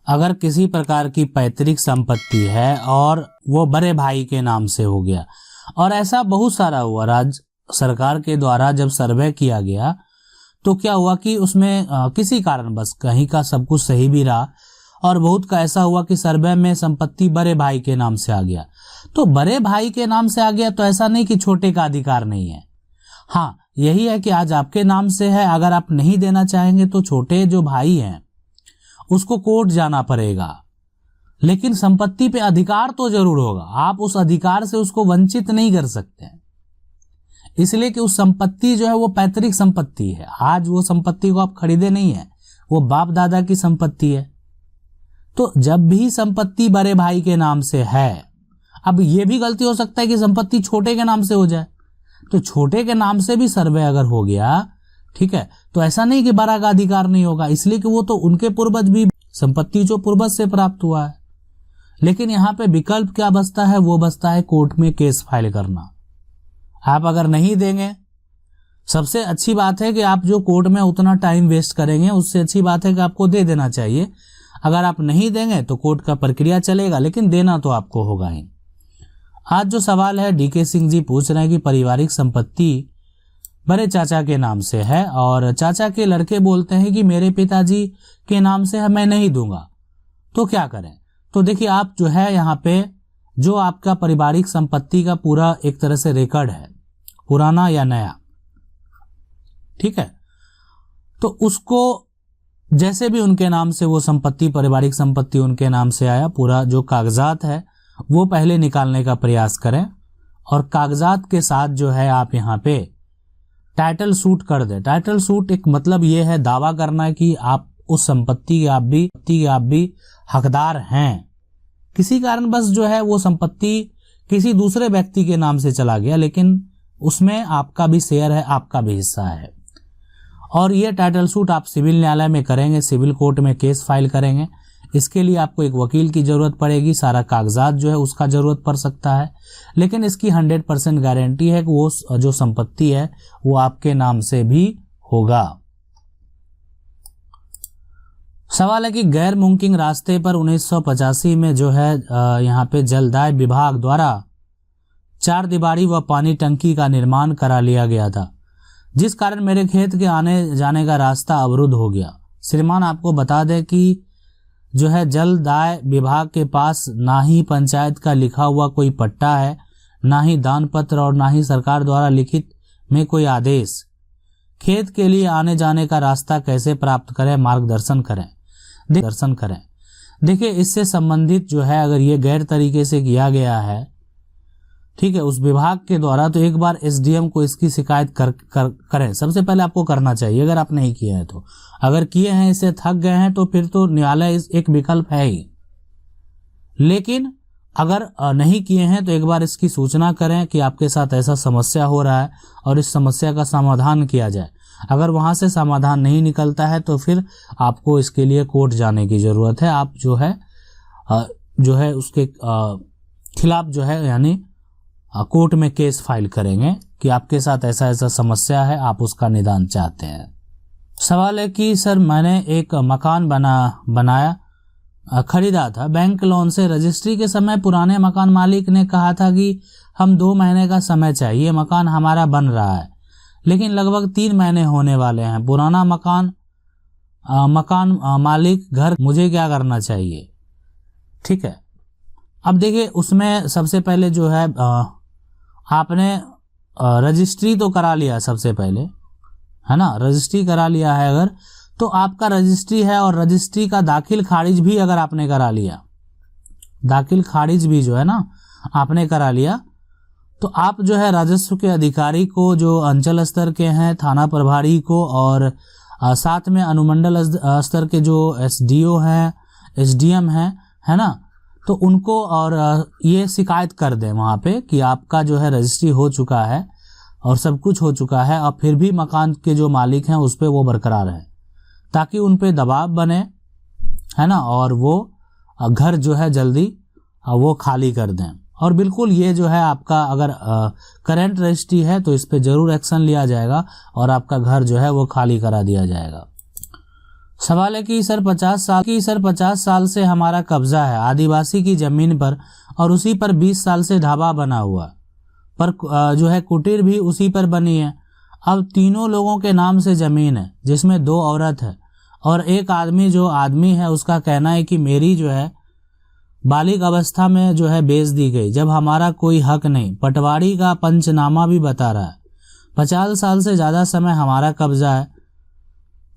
अगर किसी प्रकार की पैतृक संपत्ति है और वो बड़े भाई के नाम से हो गया, और ऐसा बहुत सारा हुआ, राज्य सरकार के द्वारा जब सर्वे किया गया तो क्या हुआ कि उसमें किसी कारण बस कहीं का सब कुछ सही भी रहा और बहुत का ऐसा हुआ कि सर्वे में संपत्ति बड़े भाई के नाम से आ गया। तो बड़े भाई के नाम से आ गया तो ऐसा नहीं कि छोटे का अधिकार नहीं है। हाँ, यही है कि आज आपके नाम से है, अगर आप नहीं देना चाहेंगे तो छोटे जो भाई हैं उसको कोर्ट जाना पड़ेगा, लेकिन संपत्ति पे अधिकार तो जरूर होगा। आप उस अधिकार से उसको वंचित नहीं कर सकते हैं, इसलिए कि उस संपत्ति जो है वो पैतृक संपत्ति है। आज वो संपत्ति को आप खरीदे नहीं है, वो बाप दादा की संपत्ति है। तो जब भी संपत्ति बड़े भाई के नाम से है, अब ये भी गलती हो सकता है कि संपत्ति छोटे के नाम से हो जाए, तो छोटे के नाम से भी सर्वे अगर हो गया, ठीक है, तो ऐसा नहीं कि बड़ा का अधिकार नहीं होगा, इसलिए कि वो तो उनके पूर्वज भी संपत्ति जो पूर्वज से प्राप्त हुआ है। लेकिन यहाँ पे विकल्प क्या बचता है, वो बचता है कोर्ट में केस फाइल करना। आप अगर नहीं देंगे, सबसे अच्छी बात है कि आप जो कोर्ट में उतना टाइम वेस्ट करेंगे, उससे अच्छी बात है कि आपको दे देना चाहिए। अगर आप नहीं देंगे तो कोर्ट का प्रक्रिया चलेगा, लेकिन देना तो आपको होगा ही। आज जो सवाल है डीके सिंह जी पूछ रहे हैं कि पारिवारिक संपत्ति बड़े चाचा के नाम से है और चाचा के लड़के बोलते हैं कि मेरे पिताजी के नाम से है, मैं नहीं दूंगा, तो क्या करें। तो देखिए, आप जो है यहाँ पे जो आपका पारिवारिक संपत्ति का पूरा एक तरह से रिकॉर्ड है, पुराना या नया, ठीक है, तो उसको जैसे भी उनके नाम से वो संपत्ति, पारिवारिक संपत्ति उनके नाम से आया, पूरा जो कागजात है वो पहले निकालने का प्रयास करें। और कागजात के साथ जो है आप यहाँ पे टाइटल सूट कर दें। टाइटल सूट एक मतलब ये है दावा करना कि आप उस संपत्ति के आप भी हकदार हैं। किसी कारण बस जो है वो संपत्ति किसी दूसरे व्यक्ति के नाम से चला गया, लेकिन उसमें आपका भी शेयर है, आपका भी हिस्सा है। और ये टाइटल सूट आप सिविल न्यायालय में करेंगे, सिविल कोर्ट में केस फाइल करेंगे। इसके लिए आपको एक वकील की जरूरत पड़ेगी, सारा कागजात जो है उसका जरूरत पड़ सकता है, लेकिन इसकी 100% गारंटी है कि वो जो संपत्ति है वो आपके नाम से भी होगा। सवाल है कि गैर मुमकिन रास्ते पर 1985 में जो है यहाँ पे जलदाय विभाग द्वारा 4 दीवारी व पानी टंकी का निर्माण करा लिया गया था, जिस कारण मेरे खेत के आने जाने का रास्ता अवरुद्ध हो गया। श्रीमान, आपको बता दें कि जो है जलदाय विभाग के पास ना ही पंचायत का लिखा हुआ कोई पट्टा है, ना ही दान पत्र और ना ही सरकार द्वारा लिखित में कोई आदेश। खेत के लिए आने जाने का रास्ता कैसे प्राप्त करें, मार्गदर्शन करें। देखिए, इससे संबंधित जो है अगर ये गैर तरीके से किया गया है, ठीक है, उस विभाग के द्वारा, तो एक बार एसडीएम को इसकी शिकायत करें। सबसे पहले आपको करना चाहिए, अगर आप नहीं किए हैं तो। अगर किए हैं, इससे थक गए हैं, तो फिर तो न्यायालय एक विकल्प है ही। लेकिन अगर नहीं किए हैं तो एक बार इसकी सूचना करें कि आपके साथ ऐसा समस्या हो रहा है और इस समस्या का समाधान किया जाए। अगर वहां से समाधान नहीं निकलता है तो फिर आपको इसके लिए कोर्ट जाने की जरूरत है। आप जो है उसके खिलाफ जो है यानी कोर्ट में केस फाइल करेंगे कि आपके साथ ऐसा ऐसा समस्या है, आप उसका निदान चाहते हैं। सवाल है कि सर, मैंने एक मकान खरीदा था बैंक लोन से। रजिस्ट्री के समय पुराने मकान मालिक ने कहा था कि हम 2 महीने का समय चाहिए, मकान हमारा बन रहा है, लेकिन लगभग 3 महीने होने वाले हैं। पुराना मकान मालिक घर, मुझे क्या करना चाहिए? ठीक है, अब देखिए, उसमें सबसे पहले जो है आपने रजिस्ट्री तो करा लिया, सबसे पहले है ना, रजिस्ट्री करा लिया है अगर, तो आपका रजिस्ट्री है और रजिस्ट्री का दाखिल खारिज भी अगर आपने करा लिया, दाखिल खारिज भी जो है ना आपने करा लिया, तो आप जो है राजस्व के अधिकारी को, जो अंचल स्तर के हैं, थाना प्रभारी को, और साथ में अनुमंडल स्तर के जो एसडीओ हैं, एसडीएम हैं, है ना, तो उनको और ये शिकायत कर दें वहाँ पे कि आपका जो है रजिस्ट्री हो चुका है और सब कुछ हो चुका है, और फिर भी मकान के जो मालिक हैं उस पे वो बरकरार हैं, ताकि उन पे दबाव बने, है ना, और वो घर जो है जल्दी वो खाली कर दें। और बिल्कुल ये जो है आपका अगर करंट रजिस्ट्री है तो इस पे जरूर एक्शन लिया जाएगा और आपका घर जो है वो खाली करा दिया जाएगा। सवाल है कि सर 50 साल से हमारा कब्जा है आदिवासी की जमीन पर और उसी पर 20 साल से ढाबा बना हुआ, पर जो है कुटीर भी उसी पर बनी है। अब तीनों लोगों के नाम से जमीन है जिसमें 2 औरत है और एक आदमी, जो आदमी है उसका कहना है कि मेरी जो है बालिग अवस्था में जो है बेच दी गई, जब हमारा कोई हक नहीं। पटवारी का पंचनामा भी बता रहा है 50 साल से ज़्यादा समय हमारा कब्जा है।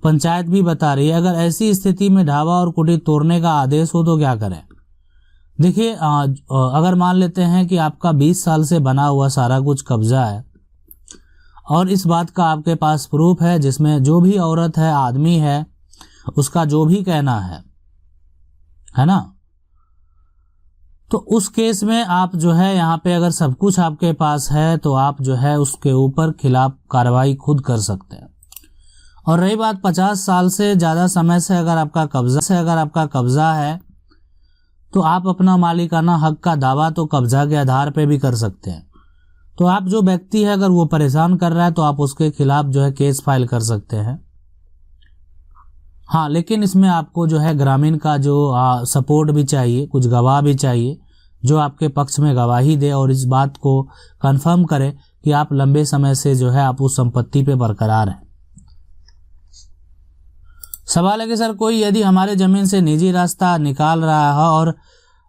पंचायत भी बता रही है। अगर ऐसी स्थिति में ढाबा और कुटीर तोड़ने का आदेश हो तो क्या करें? देखिए, अगर मान लेते हैं कि आपका 20 साल से बना हुआ सारा कुछ कब्जा है और इस बात का आपके पास प्रूफ है, जिसमें जो भी औरत है, आदमी है, उसका जो भी कहना है ना, तो उस केस में आप जो है यहाँ पे अगर सब कुछ आपके पास है तो आप जो है उसके ऊपर खिलाफ कार्रवाई खुद कर सकते हैं। और रही बात 50 साल से ज़्यादा समय से अगर आपका कब्जा है तो आप अपना मालिकाना हक का दावा तो कब्जा के आधार पे भी कर सकते हैं। तो आप जो व्यक्ति है अगर वो परेशान कर रहा है तो आप उसके खिलाफ जो है केस फाइल कर सकते हैं। हाँ, लेकिन इसमें आपको जो है ग्रामीण का जो सपोर्ट भी चाहिए, कुछ गवाह भी चाहिए जो आपके पक्ष में गवाही दे और इस बात को कंफर्म करे कि आप लंबे समय से जो है आप उस संपत्ति पे बरकरार हैं। सवाल है कि सर कोई यदि हमारे जमीन से निजी रास्ता निकाल रहा है और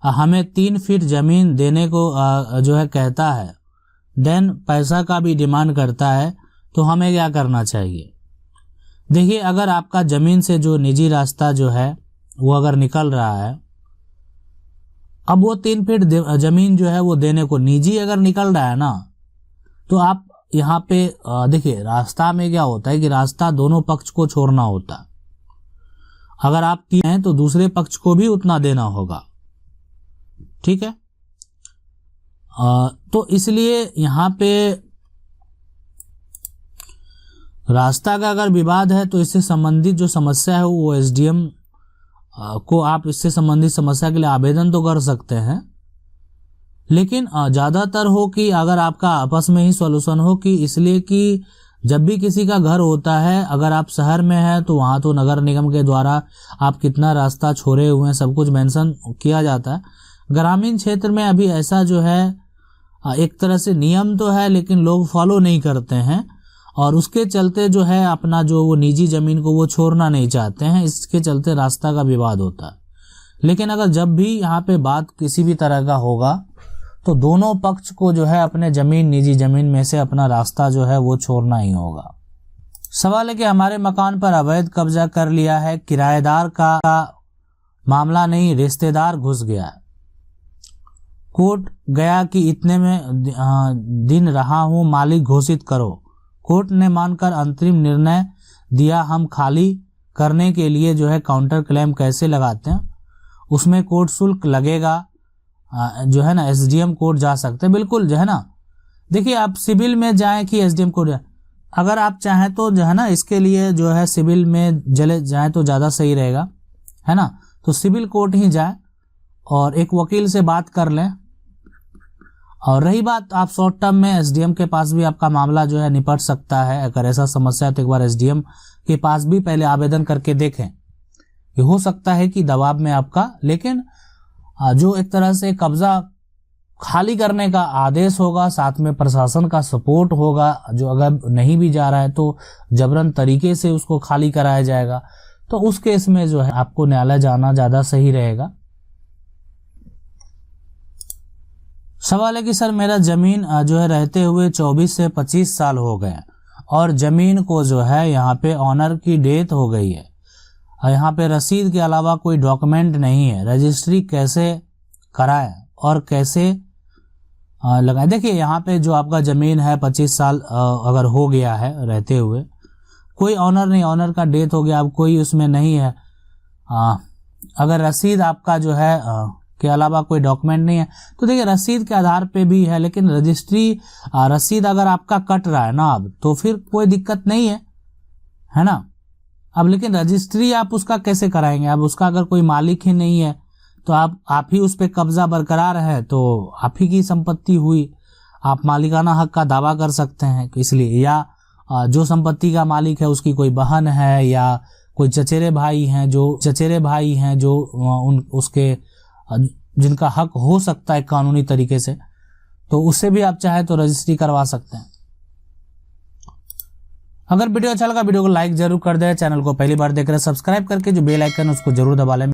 हमें 3 फीट जमीन देने को जो है कहता है, देन पैसा का भी डिमांड करता है, तो हमें क्या करना चाहिए? देखिए, अगर आपका जमीन से जो निजी रास्ता जो है वो अगर निकल रहा है, अब वो 3 फीट जमीन जो है वो देने को निजी अगर निकल रहा है ना, तो आप यहाँ पे देखिए रास्ता में क्या होता है कि रास्ता दोनों पक्ष को छोड़ना होता है। अगर आप 3 हैं तो दूसरे पक्ष को भी उतना देना होगा, ठीक है। तो इसलिए यहाँ पे रास्ता का अगर विवाद है तो इससे संबंधित जो समस्या है वो एसडीएम को आप इससे संबंधित समस्या के लिए आवेदन तो कर सकते हैं, लेकिन ज़्यादातर हो कि अगर आपका आपस में ही सॉल्यूशन हो, कि इसलिए कि जब भी किसी का घर होता है, अगर आप शहर में हैं तो वहाँ तो नगर निगम के द्वारा आप कितना रास्ता छोड़े हुए हैं सब कुछ मेंशन किया जाता है। ग्रामीण क्षेत्र में अभी ऐसा जो है एक तरह से नियम तो है लेकिन लोग फॉलो नहीं करते हैं और उसके चलते जो है अपना जो वो निजी ज़मीन को वो छोड़ना नहीं चाहते हैं, इसके चलते रास्ता का विवाद होता है। लेकिन अगर जब भी यहाँ पे बात किसी भी तरह का होगा तो दोनों पक्ष को जो है अपने जमीन, निजी जमीन में से अपना रास्ता जो है वो छोड़ना ही होगा। सवाल है कि हमारे मकान पर अवैध कब्जा कर लिया है, किराएदार का मामला नहीं, रिश्तेदार घुस गया है, कोर्ट गया कि इतने में दिन रहा हूं, मालिक घोषित करो। कोर्ट ने मानकर अंतरिम निर्णय दिया। हम खाली करने के लिए जो है काउंटर क्लेम कैसे लगाते हैं, उसमें कोर्ट शुल्क लगेगा, जो है ना एसडीएम कोर्ट जा सकते हैं, बिल्कुल जो है ना। देखिए, आप सिविल में जाएं कि एसडीएम कोर्ट, अगर आप चाहें तो जो है ना इसके लिए जो है सिविल में चले जाएं तो ज़्यादा सही रहेगा, है ना। तो सिविल कोर्ट ही जाएं और एक वकील से बात कर लें। और रही बात, आप शॉर्ट टर्म में एसडीएम के पास भी आपका मामला जो है निपट सकता है। अगर ऐसा समस्या है तो एक बार एसडीएम के पास भी पहले आवेदन करके देखें, ये हो सकता है कि दबाव में आपका, लेकिन जो एक तरह से कब्जा खाली करने का आदेश होगा, साथ में प्रशासन का सपोर्ट होगा, जो अगर नहीं भी जा रहा है तो जबरन तरीके से उसको खाली कराया जाएगा, तो उस केस में जो है आपको न्यायालय जाना ज़्यादा सही रहेगा। सवाल है कि सर मेरा ज़मीन जो है रहते हुए 24 से 25 साल हो गए और ज़मीन को जो है यहाँ पे ऑनर की डेथ हो गई है, यहाँ पे रसीद के अलावा कोई डॉक्यूमेंट नहीं है, रजिस्ट्री कैसे कराएं और कैसे लगाएं? देखिए, यहाँ पे जो आपका ज़मीन है 25 साल अगर हो गया है रहते हुए, कोई ऑनर नहीं, ऑनर का डेथ हो गया, अब कोई उसमें नहीं है, अगर रसीद आपका जो है के अलावा कोई डॉक्यूमेंट नहीं है तो देखिए रसीद के आधार पे भी है, लेकिन रजिस्ट्री रसीद अगर आपका कट रहा है ना अब, तो फिर कोई दिक्कत नहीं है ना। अब लेकिन रजिस्ट्री आप उसका कैसे कराएंगे? अब उसका अगर कोई मालिक ही नहीं है तो आप ही उस पर कब्जा बरकरार है तो आप ही की संपत्ति हुई, आप मालिकाना हक का दावा कर सकते हैं इसलिए, या जो संपत्ति का मालिक है उसकी कोई बहन है या कोई चचेरे भाई हैं जो उसके जिनका हक हो सकता है कानूनी तरीके से, तो उससे भी आप चाहे तो रजिस्ट्री करवा सकते हैं। अगर वीडियो अच्छा लगा वीडियो को लाइक जरूर कर दें, चैनल को पहली बार देख रहे हैं सब्सक्राइब करके जो बेल आइकन है उसको जरूर दबा लें।